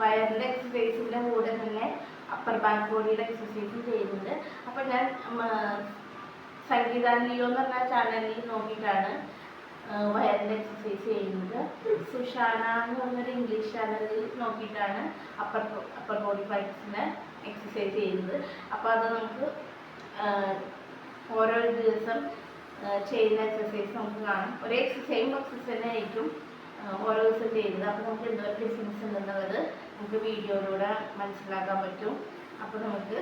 വയറിൻ്റെ എക്സസൈസിൻ്റെ കൂടെ തന്നെ അപ്പർ ബാക്ക് ബോഡിയുടെ എക്സസൈസും ചെയ്യുന്നുണ്ട്. അപ്പോൾ ഞാൻ സംഗീത ലിയോ എന്ന് പറഞ്ഞ ചാനലിൽ നോക്കിയിട്ടാണ് വയറിൻ്റെ എക്സസൈസ് ചെയ്യുന്നത്. സുഷാന എന്ന് പറഞ്ഞൊരു ഇംഗ്ലീഷ് ചാനലിൽ നോക്കിയിട്ടാണ് അപ്പർ ബോഡി പാർട്സിൻ്റെ എക്സസൈസ് ചെയ്യുന്നത്. അപ്പോൾ അത് നമുക്ക് ഓരോ ദിവസം ചെയ്യുന്ന എക്സസൈസ് നമുക്ക് കാണാം. ഒരേ സെയിം എക്സസൈസ് തന്നെ ആയിരിക്കും ഓരോ ദിവസം ചെയ്യുന്നത്. അപ്പോൾ നമുക്ക് എന്തൊരു ഡിഫറൻസ് ഉണ്ടെന്നുള്ളത് നമുക്ക് വീഡിയോയിലൂടെ മനസ്സിലാക്കാൻ പറ്റും. അപ്പോൾ നമുക്ക്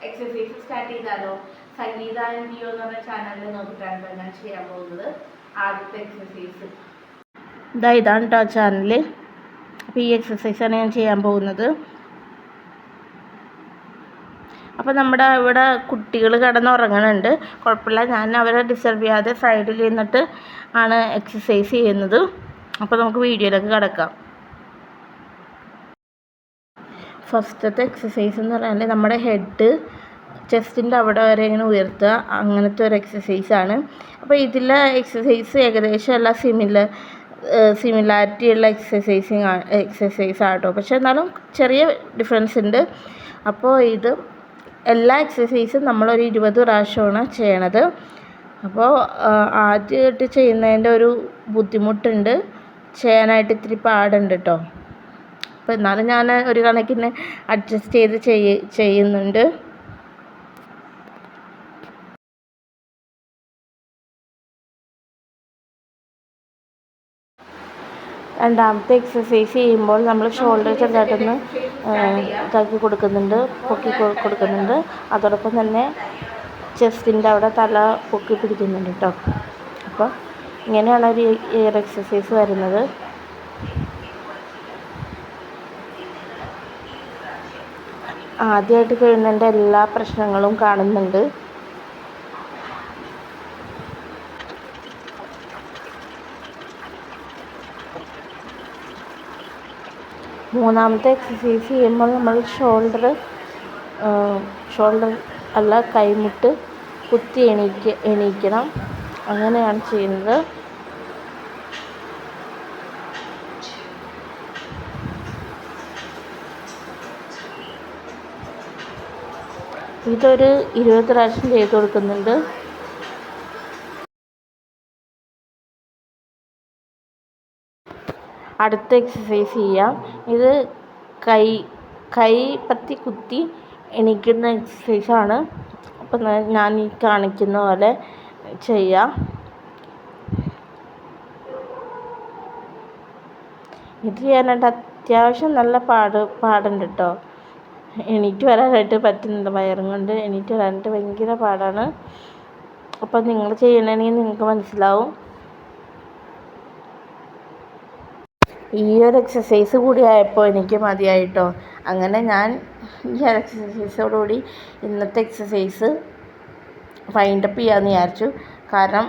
എക്സസൈസ് സ്റ്റാർട്ട് ചെയ്താലോ? സംഗീത ലിയോ എന്ന് പറഞ്ഞ ചാനലിൽ നോക്കിയിട്ടാണ് ഞാൻ ചെയ്യാൻ പോകുന്നത്. ആദ്യത്തെ എക്സസൈസ് ഇതാണ് കേട്ടോ ചാനൽ. അപ്പോൾ ഈ എക്സസൈസാണ് ഞാൻ ചെയ്യാൻ പോകുന്നത്. അപ്പോൾ നമ്മുടെ ഇവിടെ കുട്ടികൾ കിടന്നുറങ്ങുന്നുണ്ട്. കുഴപ്പമില്ല, ഞാൻ അവരെ ഡിസ്റ്റർബ് ചെയ്യാതെ സൈഡിൽ നിന്നിട്ട് ആണ് എക്സസൈസ് ചെയ്യുന്നത്. അപ്പോൾ നമുക്ക് വീഡിയോയിലേക്ക് കിടക്കാം. ഫസ്റ്റത്തെ എക്സസൈസ് എന്ന് പറഞ്ഞാൽ നമ്മുടെ ഹെഡ് ചെസ്റ്റിൻ്റെ അവിടെ വരെ ഇങ്ങനെ ഉയർത്തുക, അങ്ങനത്തെ ഒരു എക്സസൈസാണ്. അപ്പോൾ ഇതിലെ എക്സസൈസ് ഏകദേശം എല്ലാം സിമിലാരിറ്റി ഉള്ള എക്സസൈസ് ആട്ടോ. പക്ഷേ എന്നാലും ചെറിയ ഡിഫറൻസ് ഉണ്ട്. അപ്പോൾ ഇത് എല്ലാ എക്സസൈസും നമ്മളൊരു 20 പ്രാവശ്യമാണ് ചെയ്യണത്. അപ്പോൾ ആദ്യമായിട്ട് ചെയ്യുന്നതിൻ്റെ ഒരു ബുദ്ധിമുട്ടുണ്ട്, ചെയ്യാനായിട്ട് ഇത്തിരി പാടുണ്ട് കേട്ടോ. അപ്പോൾ എന്നാലും ഞാൻ ഒരു കണക്കിന് അഡ്ജസ്റ്റ് ചെയ്ത് ചെയ്യുന്നുണ്ട്. രണ്ടാമത്തെ എക്സസൈസ് ചെയ്യുമ്പോൾ നമ്മൾ ഷോൾഡർ ചെറുതായിട്ടൊന്ന് ഇതാക്കി കൊടുക്കുന്നുണ്ട്, പൊക്കി കൊടുക്കുന്നുണ്ട്. അതോടൊപ്പം തന്നെ ചെസ്റ്റിൻ്റെ അവിടെ തല പൊക്കി പിടിക്കുന്നുണ്ട് കേട്ടോ. അപ്പോൾ ഇങ്ങനെയാണ് ഒരു എയർ എക്സസൈസ് വരുന്നത്. ആദ്യമായിട്ട് കഴിയുന്നതിൻ്റെ എല്ലാ പ്രശ്നങ്ങളും കാണുന്നുണ്ട്. മൂന്നാമത്തെ എക്സസൈസ് ചെയ്യുമ്പോൾ നമ്മൾ ഷോൾഡർ അല്ല കൈമുട്ട് കുത്തി എണീക്കണം. അങ്ങനെയാണ് ചെയ്യുന്നത്. ഇതൊരു 20 പ്രാവശ്യം ചെയ്ത് കൊടുക്കുന്നുണ്ട്. അടുത്ത എക്സസൈസ് ചെയ്യാം. ഇത് കൈ പത്തി കുത്തി എണീക്കുന്ന എക്സസൈസാണ്. അപ്പം ഞാൻ ഈ കാണിക്കുന്ന പോലെ ചെയ്യാം. ഇത് ചെയ്യാനായിട്ട് അത്യാവശ്യം നല്ല പാടുണ്ട് കേട്ടോ. എണീറ്റ് വരാനായിട്ട് പറ്റുന്നില്ല, വയറും കൊണ്ട് എണീറ്റ് വരാനായിട്ട് ഭയങ്കര പാടാണ്. അപ്പം നിങ്ങൾ ചെയ്യണമെങ്കിൽ നിങ്ങൾക്ക് മനസ്സിലാവും. ഈ ഒരു എക്സസൈസ് കൂടി ആയപ്പോൾ എനിക്ക് മതിയായിട്ടോ. അങ്ങനെ ഞാൻ ഈ എക്സസൈസോടുകൂടി ഇന്നത്തെ എക്സസൈസ് വൈൻഡപ്പ് ചെയ്യാമെന്ന് വിചാരിച്ചു. കാരണം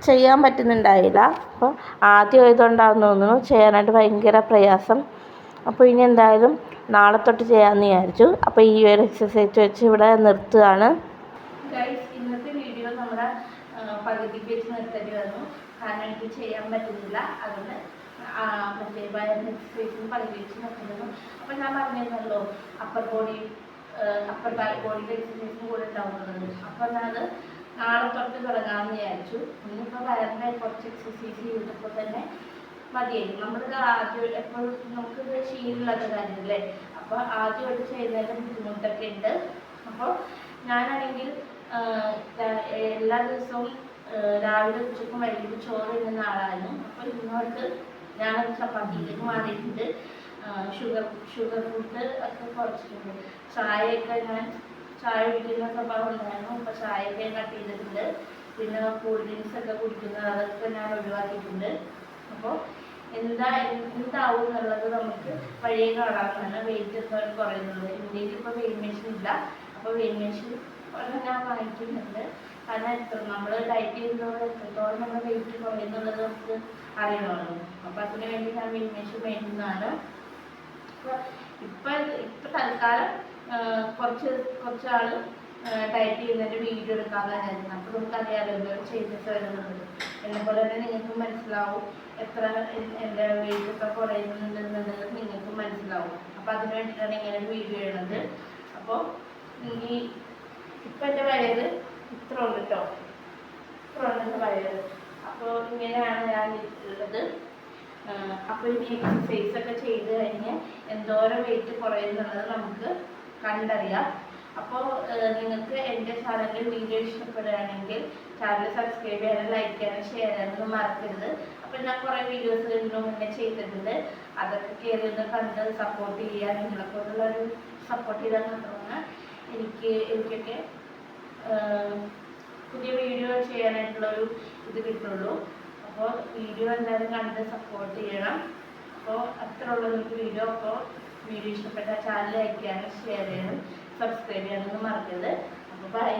ചെയ്യാൻ പറ്റുന്നുണ്ടായില്ല. അപ്പോൾ ആദ്യം ആയതുകൊണ്ടാണെന്ന് തോന്നുന്നു ചെയ്യാനായിട്ട് ഭയങ്കര പ്രയാസം. അപ്പോൾ ഇനി എന്തായാലും നാളെ തൊട്ട് ചെയ്യാമെന്ന് വിചാരിച്ചു. അപ്പോൾ ഈ ഒരു എക്സസൈസ് വെച്ച് ഇവിടെ നിർത്തുകയാണ്. ഇന്നത്തെ വീഡിയോ നമ്മുടെ പകുതിക്ക് വെച്ച് നിർത്തേണ്ടി വന്നു. കാരണം എനിക്ക് ചെയ്യാൻ പറ്റുന്നില്ല. അതുകൊണ്ട് വയറിൻ്റെ എക്സസൈസും പകുതി വെച്ച് നിർത്തുന്നു. അപ്പോൾ ഞാൻ പറഞ്ഞിരുന്നല്ലോ അപ്പർ ബാക്ക് ബോഡിയുടെ എക്സസൈസും കൂടെ ഉണ്ടാവുന്നത്. അപ്പോൾ ഞാനത് നാളെ തൊട്ട് തുടങ്ങാമെന്ന് വിചാരിച്ചു. ഇന്നിപ്പോൾ വയറിൻ്റെ കുറച്ച് എക്സസൈസ് ചെയ്തപ്പോൾ തന്നെ മതിയായി. നമ്മളിത് ആദ്യം എപ്പോഴും നമുക്കിത് ശീലമുള്ള കാര്യമല്ലേ. അപ്പോൾ ആദ്യമായിട്ട് ചെയ്യുന്നതിൻ്റെ ബുദ്ധിമുട്ടൊക്കെ ഉണ്ട്. അപ്പോൾ ഞാനാണെങ്കിൽ എല്ലാ ദിവസവും രാവിലെ ഉച്ചയ്ക്കും വൈകിട്ട് ചോറ് തിന്നുന്ന ആളായിരുന്നു. അപ്പോൾ ഇന്നോട്ട് ഞാനത് ചപ്പാത്തിയിലേക്ക് മാറിയിട്ടുണ്ട്. ഷുഗർ ഫുഡ് ഒക്കെ കുറച്ചിട്ടുണ്ട്. ചായയൊക്കെ ഞാൻ ചായ കുടിക്കുന്ന സ്വഭാവം ഉണ്ടായിരുന്നു. അപ്പോൾ ചായയൊക്കെ കട്ട് ചെയ്തിട്ടുണ്ട്. പിന്നെ കൂൾ ഡ്രിങ്ക്സ് ഒക്കെ കുടിക്കുന്നത് അതൊക്കെ ഞാൻ ഒഴിവാക്കിയിട്ടുണ്ട്. അപ്പോൾ എന്താവും എന്നുള്ളത് നമുക്ക് വഴിയെ കാണാവുന്നതാണ്. വെയിറ്റ് എന്തോരം കുറയുന്നത്. ഇന്ത്യയിൽ ഇപ്പോൾ വെയിറ്റ് മെഷീൻ ഇല്ല. അപ്പോൾ വെയിറ്റ് മെഷീൻ ഞാൻ വാങ്ങിക്കുന്നുണ്ട്. കാരണം നമ്മൾ ഡയറ്റ് ചെയ്യുന്നതോടെ എത്രത്തോളം നമ്മൾ വെയിറ്റ് കുറയുന്നുള്ളത് നമുക്ക് അറിയണമല്ലോ. അപ്പോൾ അതിന് വേണ്ടി ഞാൻ വെയിറ്റ് മെഷീൻ മേടിക്കുന്നതാണ്. ഇപ്പം തൽക്കാലം കുറച്ചാൾ ഡയറ്റ് ചെയ്യുന്നതിൻ്റെ വീഡിയോ എടുക്കാമെന്നായിരുന്നു. അപ്പോൾ നമുക്കറിയാമല്ലോ എന്തൊക്കെ ചേഞ്ചസ് വരുന്നുണ്ട്. എന്നെപ്പോലെ തന്നെ നിങ്ങൾക്കും മനസ്സിലാവും എത്ര എൻ്റെ വെയിറ്റ് ഒക്കെ കുറയുന്നുണ്ടെന്നുള്ളത് നിങ്ങൾക്കും മനസ്സിലാവും. അപ്പോൾ അപ്പോൾ അതിന് വേണ്ടിയിട്ടാണ് ഇങ്ങനെ ഒരു വീഡിയോ ചെയ്യണത്. അപ്പോൾ ഈ ഇപ്പം എൻ്റെ വയറ് ഇത്ര ഉണ്ട് കേട്ടോ, ഇത്ര ഉണ്ട് എൻ്റെ വയറ്. അപ്പോൾ ഇങ്ങനെയാണ് ഞാൻ ഉള്ളത്. അപ്പോൾ ഇനി എക്സസൈസ് ഒക്കെ ചെയ്ത് കഴിഞ്ഞ് എന്തോരം വെയിറ്റ് കുറയുന്നുള്ളത് നമുക്ക് കണ്ടറിയാം. അപ്പോൾ നിങ്ങൾക്ക് എൻ്റെ ചാനലിൽ വീഡിയോ ഇഷ്ടപ്പെടുകയാണെങ്കിൽ ചാനൽ സബ്സ്ക്രൈബ് ചെയ്യാനും ലൈക്ക് ചെയ്യാനും ഷെയർ ചെയ്യാനൊന്നും മറക്കരുത്. അപ്പോൾ ഞാൻ കുറേ വീഡിയോസ് ഇതിനു മുന്നേ ചെയ്തിട്ടുണ്ട്, അതൊക്കെ കയറി ഒന്ന് കണ്ട് സപ്പോർട്ട് ചെയ്യുക. നിങ്ങളെക്കൊണ്ടുള്ളൊരു സപ്പോർട്ട് ചെയ്താൽ മാത്രമാണ് എനിക്കൊക്കെ പുതിയ വീഡിയോ ചെയ്യാനായിട്ടുള്ളൊരു ഇത് കിട്ടുള്ളൂ. അപ്പോൾ വീഡിയോ എന്തായാലും കണ്ട് സപ്പോർട്ട് ചെയ്യണം. അപ്പോൾ അത്ര ഉള്ള നിങ്ങൾക്ക് വീഡിയോ. അപ്പോൾ വീഡിയോ ഇഷ്ടപ്പെട്ട ചാനൽ ലൈക്ക് ചെയ്യാനും ഷെയർ ചെയ്യാനും സബ്സ്ക്രൈബ് ചെയ്യാനൊന്നും മറക്കരുത്. അപ്പോൾ ബൈ.